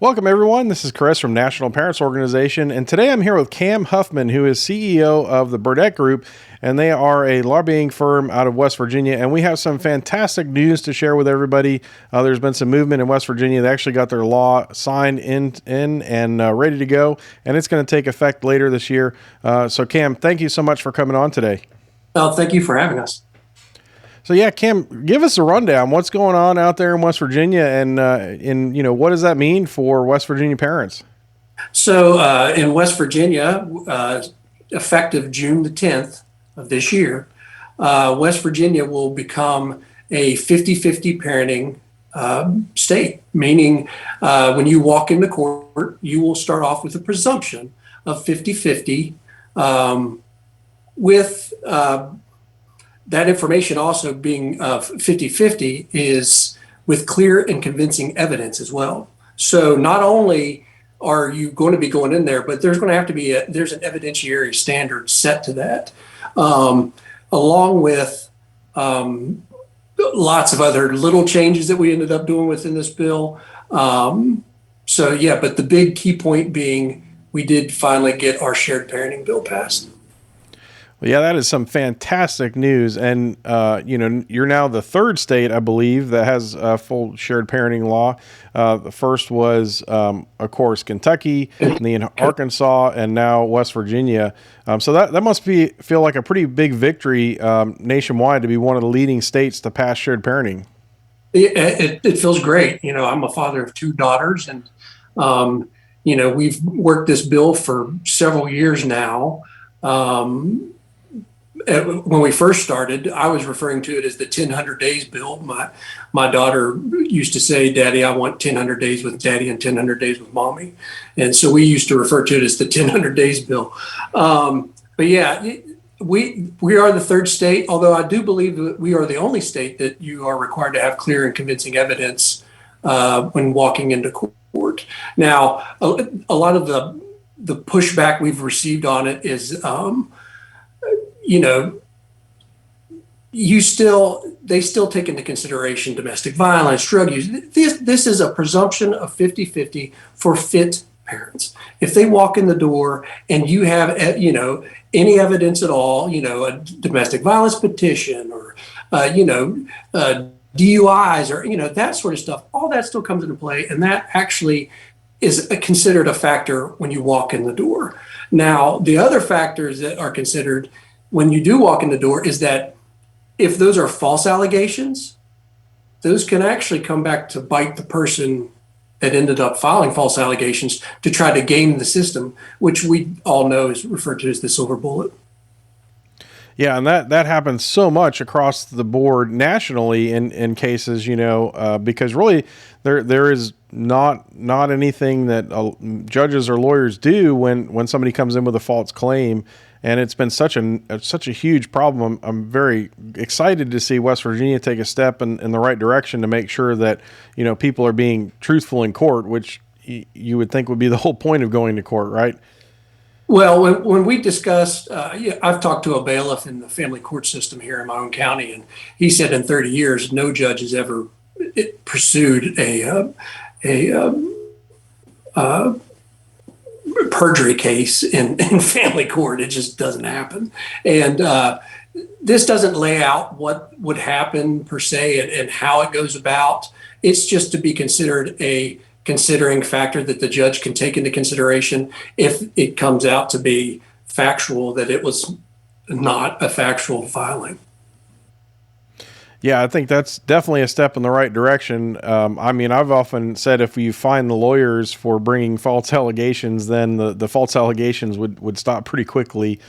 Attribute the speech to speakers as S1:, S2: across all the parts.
S1: Welcome, everyone. This is Chris from National Parents Organization, and today I'm here with Cam Huffman, who is CEO of the Burdett Group, and they are a lobbying firm out of West Virginia, and we have some fantastic news to share with everybody. There's been some movement in West Virginia. They actually got their law signed in and ready to go, and it's going to take effect later this year. So, Cam, thank you so much for coming on today.
S2: Well, thank you for having us.
S1: So yeah, Cam, give us a rundown. What's going on out there in West Virginia, and what does that mean for West Virginia parents?
S2: So in West Virginia, effective June the 10th of this year, West Virginia will become a 50-50 parenting state, meaning when you walk into court, you will start off with a presumption of 50-50 with that information also being 50-50 is with clear and convincing evidence as well. So not only are you going to be going in there, but there's going to have to be there's an evidentiary standard set to that, along with lots of other little changes that we ended up doing within this bill. So yeah, but the big key point being we did finally get our shared parenting bill passed.
S1: Well, yeah, that is some fantastic news, and you're now the third state, I believe, that has a full shared parenting law. The first was, of course, Kentucky, and then Arkansas, and now West Virginia. So that must feel like a pretty big victory nationwide to be one of the leading states to pass shared parenting.
S2: It feels great. I'm a father of two daughters, and we've worked this bill for several years now. When we first started, I was referring to it as the 1,000 days bill. My daughter used to say, "Daddy, I want 1,000 days with Daddy and 1,000 days with Mommy," and so we used to refer to it as the 1,000 days bill. But yeah, we are the third state, although I do believe that we are the only state that you are required to have clear and convincing evidence when walking into court. Now, a lot of the pushback we've received on it is. They still take into consideration domestic violence, drug use. This is a presumption of 50-50 for fit parents. If they walk in the door and you have, any evidence at all, a domestic violence petition or, DUIs or, that sort of stuff, all that still comes into play. And that actually is considered a factor when you walk in the door. Now, the other factors that are considered when you do walk in the door is that if those are false allegations, those can actually come back to bite the person that ended up filing false allegations to try to game the system, which we all know is referred to as the silver bullet.
S1: Yeah, and that happens so much across the board nationally in cases, because really there is not anything that judges or lawyers do when somebody comes in with a false claim, and it's been such a huge problem. I'm very excited to see West Virginia take a step in the right direction to make sure that people are being truthful in court, which you would think would be the whole point of going to court, right?
S2: Well, when we discussed, I've talked to a bailiff in the family court system here in my own county, and he said in 30 years, no judge has ever pursued a perjury case in family court. It just doesn't happen. And this doesn't lay out what would happen per se and how it goes about. It's just to be considered a considering factor that the judge can take into consideration if it comes out to be factual that it was not a factual filing.
S1: Yeah, I think that's definitely a step in the right direction. I've often said if you find the lawyers for bringing false allegations, then the false allegations would stop pretty quickly.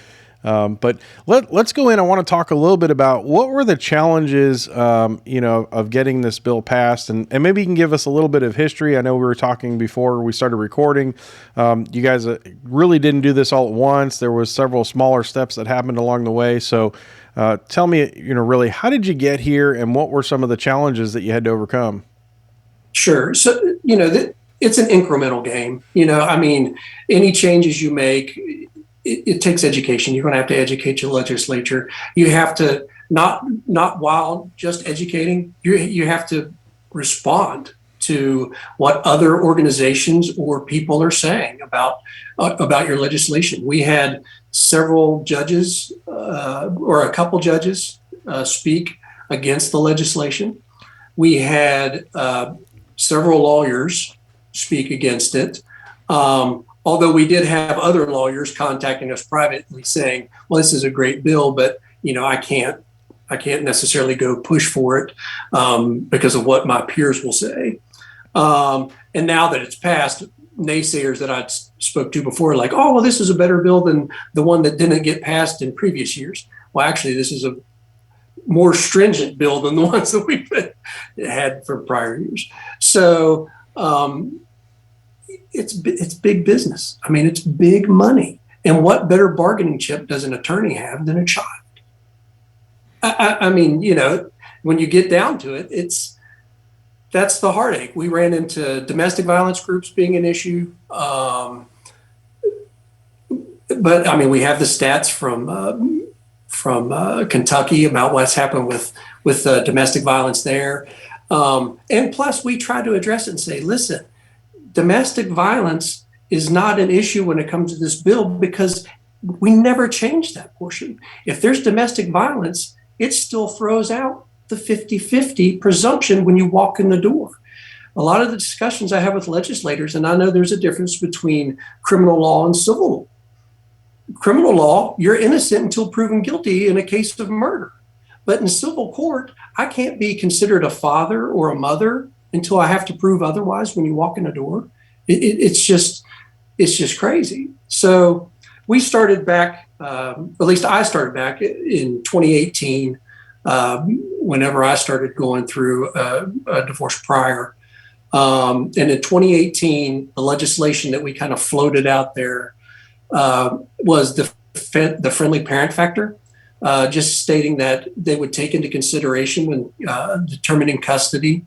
S1: But let's go in. I want to talk a little bit about what were the challenges, of getting this bill passed, and maybe you can give us a little bit of history. I know we were talking before we started recording. You guys really didn't do this all at once. There was several smaller steps that happened along the way. So tell me, really, how did you get here, and what were some of the challenges that you had to overcome?
S2: Sure. So, it's an incremental game. Any changes you make, it takes education. You're going to have to educate your legislature. You have to not while just educating, you have to respond to what other organizations or people are saying about your legislation. We had several judges or a couple judges speak against the legislation. We had several lawyers speak against it. Although we did have other lawyers contacting us privately saying, well, this is a great bill, but I can't necessarily go push for it because of what my peers will say. And now that it's passed, naysayers that I spoke to before are like, oh, well, this is a better bill than the one that didn't get passed in previous years. Well, actually, this is a more stringent bill than the ones that we've had for prior years. So it's big business. I mean, it's big money. And what better bargaining chip does an attorney have than a child? I mean, when you get down to it, that's the heartache. We ran into domestic violence groups being an issue. But I mean, we have the stats from Kentucky about what's happened with domestic violence there. And plus, we try to address it and say, listen, domestic violence is not an issue when it comes to this bill because we never changed that portion. If there's domestic violence, it still throws out the 50-50 presumption when you walk in the door. A lot of the discussions I have with legislators, and I know there's a difference between criminal law and civil law. Criminal law, you're innocent until proven guilty in a case of murder. But in civil court, I can't be considered a father or a mother until I have to prove otherwise when you walk in the door. It's just crazy. So we started back, at least I started back in 2018, whenever I started going through a divorce prior. And in 2018, the legislation that we kind of floated out there was the friendly parent factor, just stating that they would take into consideration when determining custody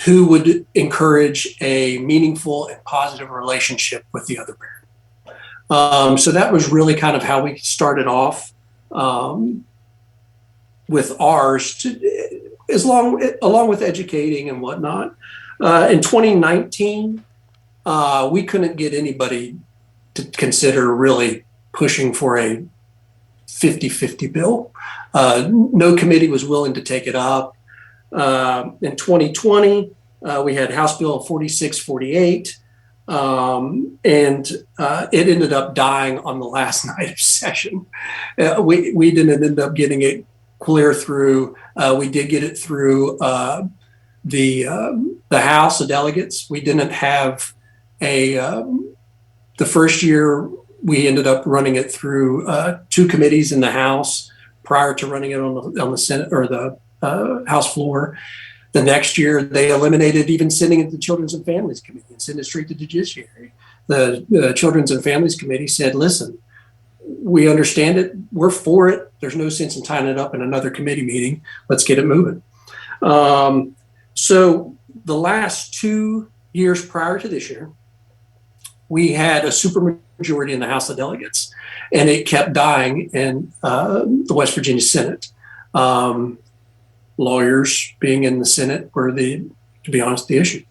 S2: who would encourage a meaningful and positive relationship with the other parent. So that was really kind of how we started off with ours, along with educating and whatnot. In 2019, we couldn't get anybody to consider really pushing for a 50-50 bill. No committee was willing to take it up. In 2020, we had House Bill 4648, and it ended up dying on the last night of session. We didn't end up getting it clear through. We did get it through the House of Delegates. We didn't have the first year we ended up running it through two committees in the House prior to running it on the Senate or the House floor. The next year, they eliminated even sending it to the Children's and Families Committee and sent it straight to the Judiciary. The Children's and Families Committee said, listen, we understand it. We're for it. There's no sense in tying it up in another committee meeting. Let's get it moving. So the last 2 years prior to this year, we had a supermajority in the House of Delegates, and it kept dying in the West Virginia Senate. Lawyers being in the Senate were to be honest, the issue.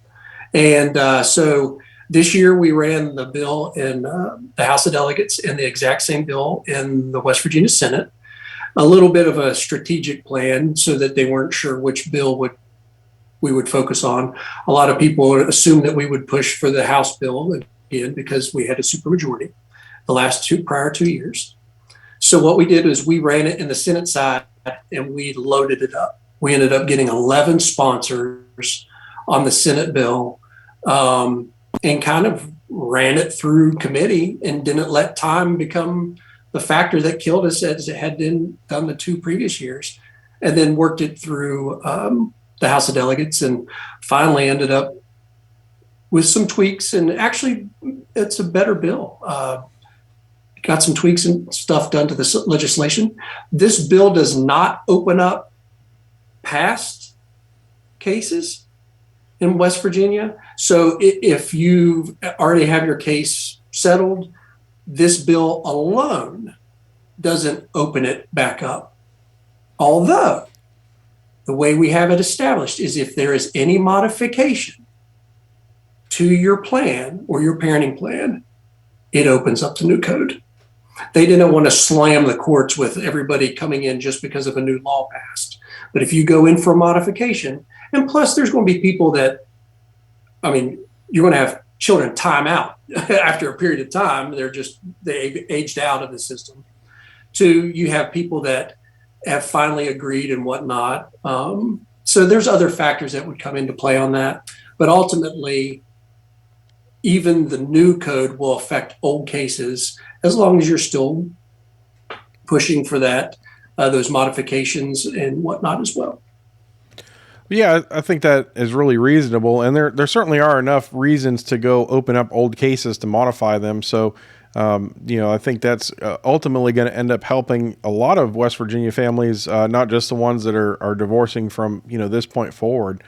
S2: And so this year we ran the bill in the House of Delegates and the exact same bill in the West Virginia Senate. A little bit of a strategic plan so that they weren't sure which bill we would focus on. A lot of people assumed that we would push for the House bill again because we had a supermajority the last prior 2 years. So what we did is we ran it in the Senate side and we loaded it up. We ended up getting 11 sponsors on the Senate bill and kind of ran it through committee and didn't let time become the factor that killed us as it had done the 2 previous years, and then worked it through the House of Delegates and finally ended up with some tweaks. And actually, it's a better bill. Got some tweaks and stuff done to the legislation. This bill does not open up past cases in West Virginia. So if you already have your case settled, this bill alone doesn't open it back up. Although The way we have it established is if there is any modification to your plan or your parenting plan, it opens up to new code. They didn't want to slam the courts with everybody coming in just because of a new law passed. But if you go in for a modification, and plus there's going to be people that, I mean, you're going to have children time out after a period of time. They aged out of the system. Two, you have people that have finally agreed and whatnot. So there's other factors that would come into play on that. But ultimately, even the new code will affect old cases as long as you're still pushing for those modifications and whatnot as well.
S1: Yeah, I think that is really reasonable, and there certainly are enough reasons to go open up old cases to modify them. So, I think that's ultimately going to end up helping a lot of West Virginia families, not just the ones that are divorcing from this point forward.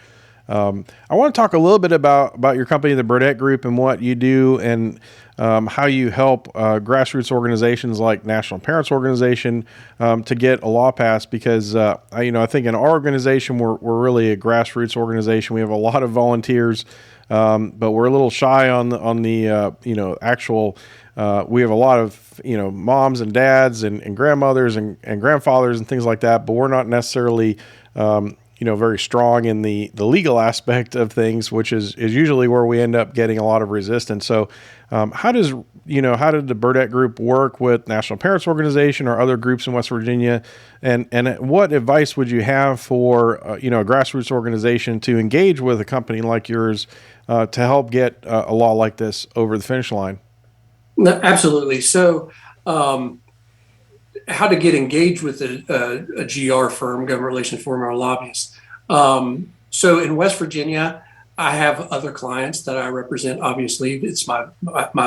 S1: I want to talk a little bit about your company, the Burdett Group, and what you do, and how you help grassroots organizations like National Parents Organization to get a law passed. Because I think in our organization we're really a grassroots organization. We have a lot of volunteers, but we're a little shy on the actual. We have a lot of moms and dads and grandmothers and grandfathers and things like that, but we're not necessarily very strong in the legal aspect of things, which is usually where we end up getting a lot of resistance. So, how did the Burdett Group work with National Parents Organization or other groups in West Virginia? And what advice would you have for, a grassroots organization to engage with a company like yours, to help get a law like this over the finish line?
S2: No, absolutely. So, how to get engaged with a GR firm, government relations firm, or a lobbyist. So in West Virginia, I have other clients that I represent. Obviously, it's my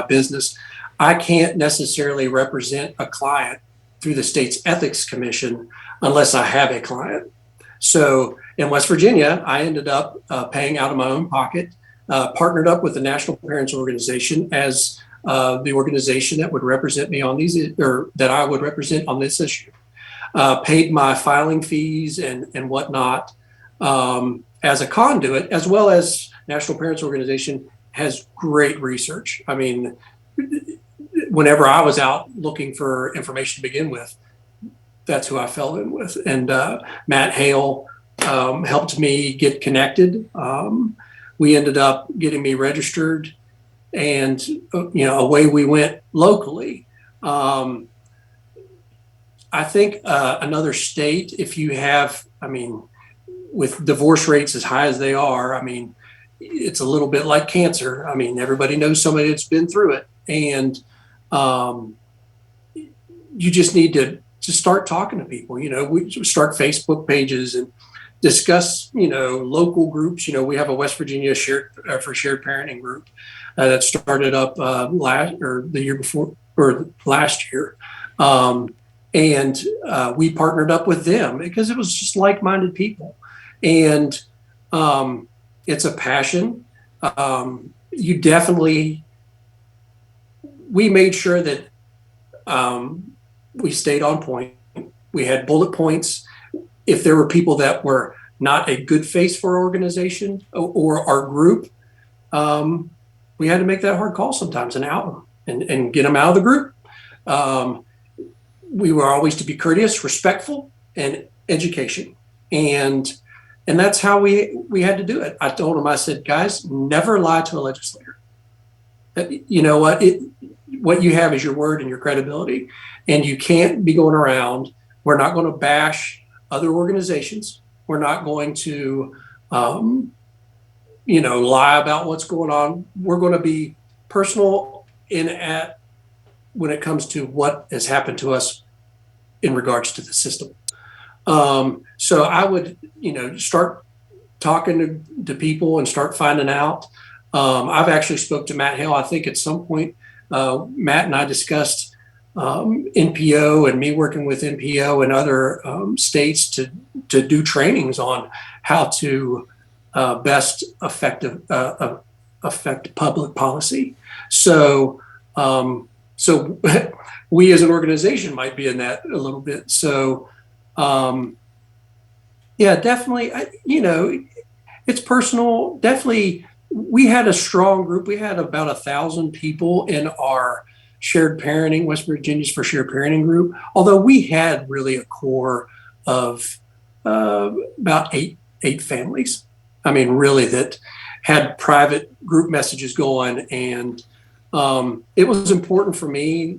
S2: business. I can't necessarily represent a client through the state's ethics commission unless I have a client. So in West Virginia, I ended up paying out of my own pocket, partnered up with the National Parents Organization as the organization that would represent me on these, or that I would represent on this issue. Paid my filing fees and whatnot as a conduit, as well as National Parents Organization has great research. I mean, whenever I was out looking for information to begin with, that's who I fell in with. And Matt Hale helped me get connected. We ended up getting me registered, and away we went locally. I think another state, if you have, with divorce rates as high as they are, it's a little bit like cancer. Everybody knows somebody that's been through it, and you just need to start talking to people. We start Facebook pages and discuss, local groups. We have a West Virginia shared parenting group that started up the year before, or last year. And we partnered up with them because it was just like-minded people. And it's a passion. We made sure that we stayed on point. We had bullet points. If there were people that were not a good face for our organization or our group, we had to make that hard call sometimes and out them and get them out of the group. We were always to be courteous, respectful, and education. And that's how we had to do it. I told them, I said, guys, never lie to a legislator. You know what? What you have is your word and your credibility. And you can't be going around. We're not going to bash other organizations. We're not going to, lie about what's going on. We're going to be personal when it comes to what has happened to us in regards to the system. So I would, start talking to people and start finding out. I've actually spoke to Matt Hale. I think at some point, Matt and I discussed NPO and me working with NPO and other states to do trainings on how to best affect public policy. So we as an organization might be in that a little bit. So Yeah, definitely. It's personal. Definitely, we had a strong group. We had about 1,000 people in our shared parenting, West Virginia's for shared parenting group. Although we had really a core of about eight families. I mean, really, that had private group messages going, and it was important for me,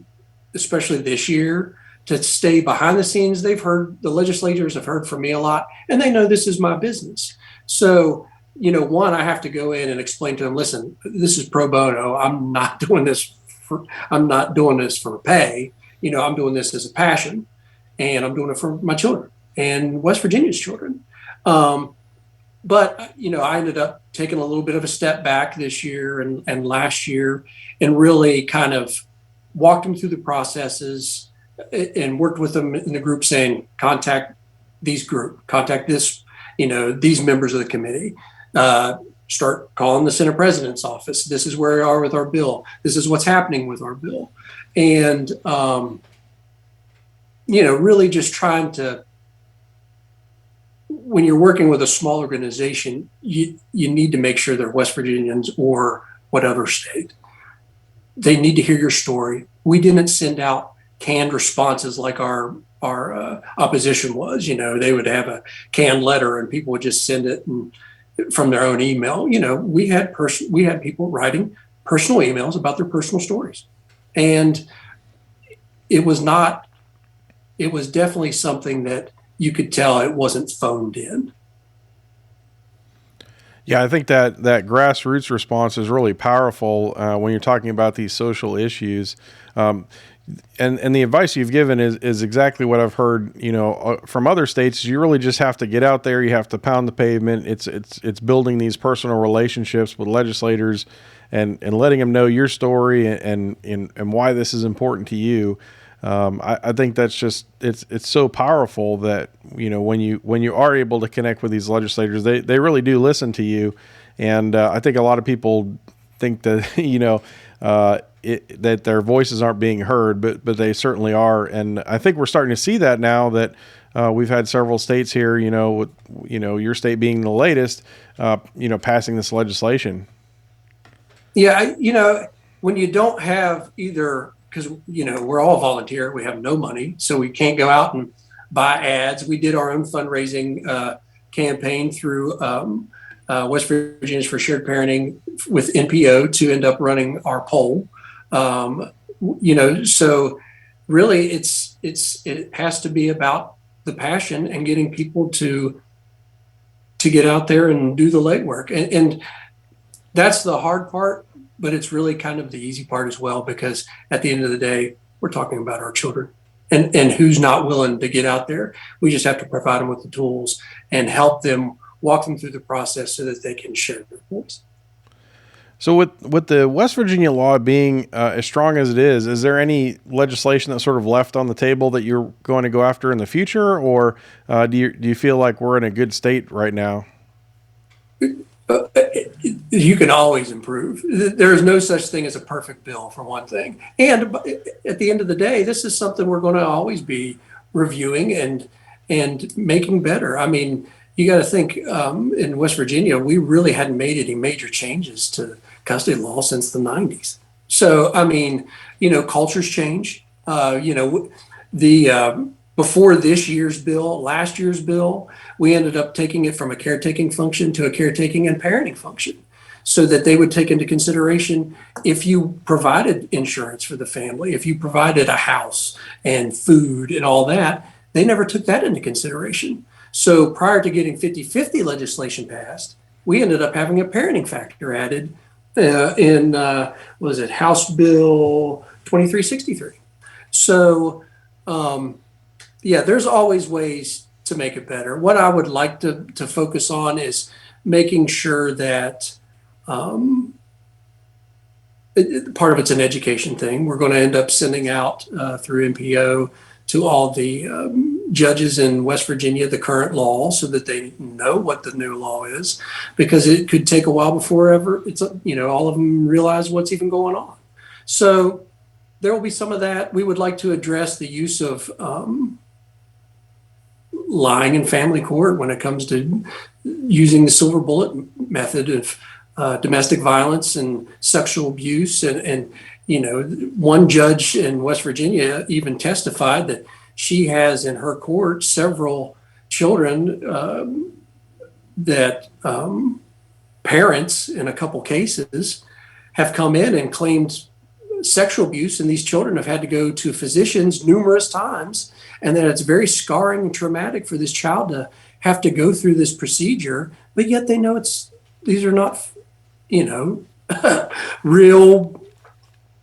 S2: especially this year, to stay behind the scenes. The legislators have heard from me a lot, and they know this is my business. So, one, I have to go in and explain to them, listen, this is pro bono. I'm not doing this for pay. I'm doing this as a passion, and I'm doing it for my children and West Virginia's children. But I ended up taking a little bit of a step back this year and last year, and really kind of walked them through the processes and worked with them in the group, saying, contact this, these members of the committee. Start calling the Senate President's office. This is where we are with our bill. This is what's happening with our bill. And, really just trying to, when you're working with a small organization, you need to make sure they're West Virginians or whatever state. They need to hear your story. We didn't send out canned responses like our opposition was. They would have a canned letter and people would just send it from their own email. We had people writing personal emails about their personal stories, and it was not. It was definitely something that you could tell it wasn't phoned in.
S1: Yeah, I think that grassroots response is really powerful when you're talking about these social issues. Um, and the advice you've given is exactly what I've heard, from other states. You really just have to get out there. You have to pound the pavement. It's building these personal relationships with legislators and letting them know your story and why this is important to you. I think that's just it's so powerful that when you are able to connect with these legislators, they really do listen to you, and I think a lot of people think that that their voices aren't being heard, but they certainly are, and I think we're starting to see that now that we've had several states here, with, your state being the latest, passing this legislation.
S2: Yeah, when you don't have either, because we're all volunteer, we have no money, so we can't go out and buy ads. We did our own fundraising campaign through West Virginia's for Shared Parenting with NPO to end up running our poll. Um, so really, it has to be about the passion and getting people to get out there and do the legwork, and that's the hard part, but it's really kind of the easy part as well, because at the end of the day, we're talking about our children, and who's not willing to get out there. We just have to provide them with the tools and help them walk them through the process so that they can share their voice.
S1: So with the West Virginia law being as strong as it is there any legislation that's sort of left on the table that you're going to go after in the future, or do you feel like we're in a good state right now?
S2: uh, you can always improve. There is no such thing as a perfect bill, for one thing. And at the end of the day, this is something we're going to always be reviewing and making better. I mean, you got to think, in West Virginia, we really hadn't made any major changes to custody law since the 90s. So, I mean, cultures change. The before this year's bill, last year's bill, we ended up taking it from a caretaking function to a caretaking and parenting function, so that they would take into consideration, if you provided insurance for the family, if you provided a house and food and all that, they never took that into consideration. So prior to getting 50/50 legislation passed, we ended up having a parenting factor added in, was it House Bill 2363? So, yeah, there's always ways to make it better. What I would like to focus on is making sure that, um, part of it's an education thing. We're going to end up sending out through NPO to all the judges in West Virginia the current law, so that they know what the new law is, because it could take a while before ever all of them realize what's even going on. So there will be some of that. We would like to address the use of lying in family court when it comes to using the silver bullet method of domestic violence and sexual abuse. And, you know, one judge in West Virginia even testified that she has in her court several children that parents in a couple cases have come in and claimed sexual abuse, and these children have had to go to physicians numerous times, and that it's very scarring and traumatic for this child to have to go through this procedure, but yet they know these are not, you know, real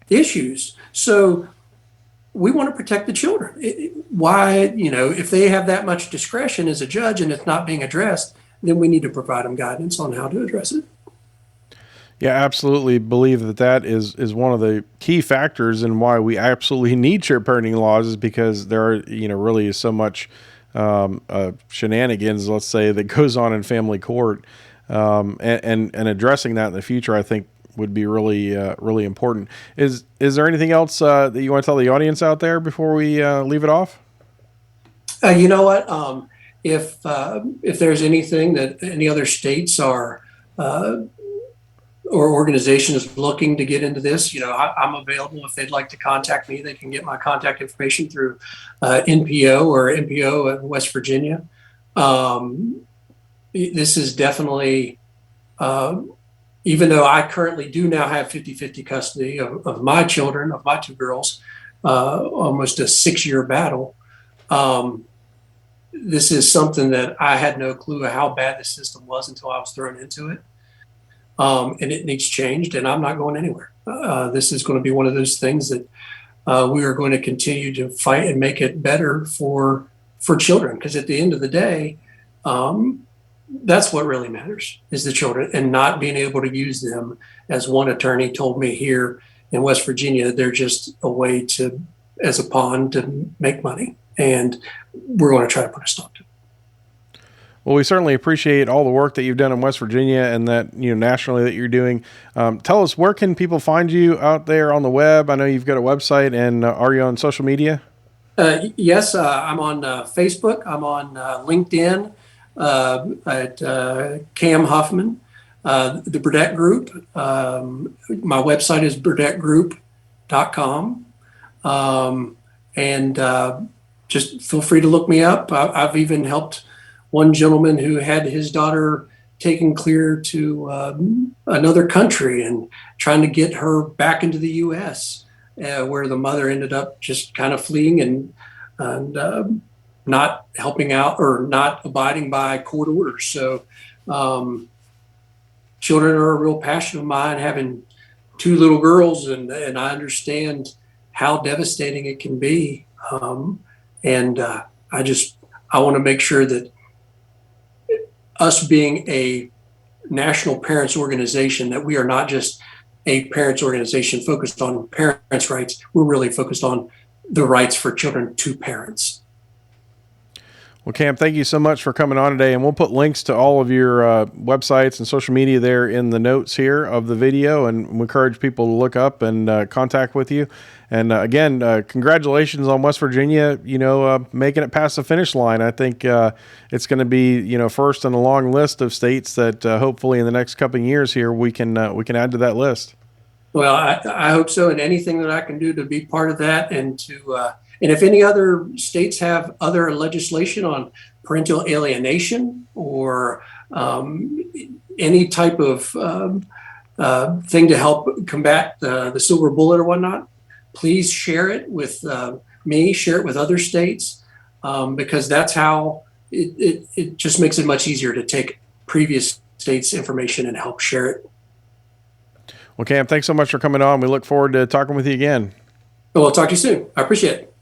S2: issues. So we want to protect the children. Why, you know, if they have that much discretion as a judge and it's not being addressed, then we need to provide them guidance on how to address it.
S1: Yeah, absolutely believe that that is one of the key factors in why we absolutely need shared parenting laws, is because there are, you know, really is so much shenanigans, let's say, that goes on in family court, and addressing that in the future, I think, would be really really important. Is there anything else that you want to tell the audience out there before we leave it off?
S2: You know what? If there's anything that any other states are or organization is looking to get into this, you know, I'm available. If they'd like to contact me, they can get my contact information through NPO or NPO in West Virginia. Um, this is definitely, even though I currently do now have 50-50 custody of my children, of my two girls, almost a 6-year battle. Um, this is something that I had no clue how bad the system was until I was thrown into it. And it needs changed, and I'm not going anywhere. This is going to be one of those things that we are going to continue to fight and make it better for children. Because at the end of the day, that's what really matters, is the children, and not being able to use them. As one attorney told me here in West Virginia, they're just a way to, as a pawn to make money, and we're going to try to put a stop to it.
S1: Well, we certainly appreciate all the work that you've done in West Virginia and that, you know, nationally that you're doing. Tell us, where can people find you out there on the web? I know you've got a website, and are you on social media?
S2: Yes, I'm on Facebook. I'm on LinkedIn at Cam Huffman, the Burdett Group. My website is burdettgroup.com. And just feel free to look me up. I've even helped one gentleman who had his daughter taken clear to another country and trying to get her back into the U.S., where the mother ended up just kind of fleeing and not helping out or not abiding by court orders. So children are a real passion of mine, having two little girls, and I understand how devastating it can be. And I want to make sure that us being a national parents organization, that we are not just a parents organization focused on parents' rights. We're really focused on the rights for children to parents.
S1: Well, Cam, thank you so much for coming on today, and we'll put links to all of your websites and social media there in the notes here of the video, and we encourage people to look up and contact with you. And again, congratulations on West Virginia, you know, making it past the finish line. I think it's going to be, you know, first in a long list of states that hopefully in the next couple of years here we can add to that list.
S2: Well, I hope so, and anything that I can do to be part of that, and to and if any other states have other legislation on parental alienation or any type of thing to help combat the silver bullet or whatnot, please share it with me, share it with other states, because that's how it just makes it much easier to take previous states' information and help share it.
S1: Well, Cam, thanks so much for coming on. We look forward to talking with you again.
S2: Well, I'll talk to you soon. I appreciate it.